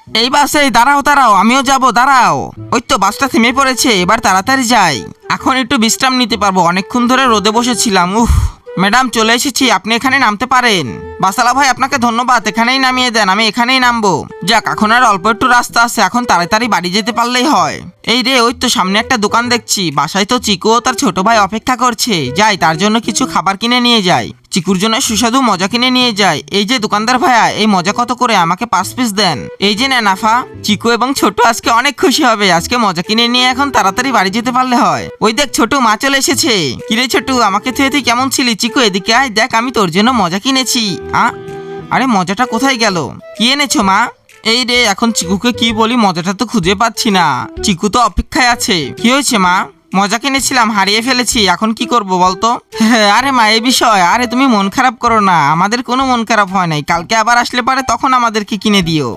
এই বাস, এই দাঁড়াও দাঁড়াও, আমিও যাব, দাঁড়াও। ওই তো বাসটা থেমে পড়েছে, এবার তাড়াতাড়ি যাই। এখন একটু বিশ্রাম নিতে পারবো, অনেকক্ষণ ধরে রোদে বসেছিলাম। ম্যাডাম চলে এসেছি, আপনি এখানে নামতে পারেন। বাসালা ভাই আপনাকে ধন্যবাদ, এখানেই নামিয়ে দেন, আমি এখানেই নামবো। যাক, এখন আর অল্প একটু রাস্তা আছে, এখন তাড়াতাড়ি বাড়ি যেতে পারলেই হয়। এই রে, ওই তো সামনে একটা দোকান দেখছি, বাসায় তো চিকু ও তার ছোট ভাই অপেক্ষা করছে, যাই তার জন্য কিছু খাবার কিনে নিয়ে যাই। চিকুর জন্য সুস্বাদু মজা কিনে নিয়ে যায়। এই যে দোকানদার ভাইয়া, এই মজা কত করে? আমাকে 5 পিস দেন। এই যে নেন আফা। চিকু এবং ছোট আজকে অনেক খুশি হবে, আজকে মজা কিনে নিয়ে এখন তাড়াতাড়ি বাড়ি যেতে পারলে হয়। ওই দেখ ছোট, মা চলে এসেছে। কিরে ছোট, আমাকে তুই কেমন ছিলি? চিকু এদিকে আয়, দেখ আমি তোর জন্য মজা কিনেছি। আরে মজাটা কোথায় গেল? কি এনেছো মা? এই রে, এখন চিকুকে কি বলি, মজাটা তো খুঁজে পাচ্ছি না। চিকু তো অপেক্ষায় আছে। কি হয়েছে মা? মজা কিনেছিলাম, হারিয়ে ফেলেছি, এখন কি করব বলতো? আরে মা, এই বিষয়, আরে তুমি মন খারাপ করো না, আমাদের কোনো মন খারাপ হয় নাই, কালকে আবার আসলে পারে তখন আমাদেরকে কিনে দিও।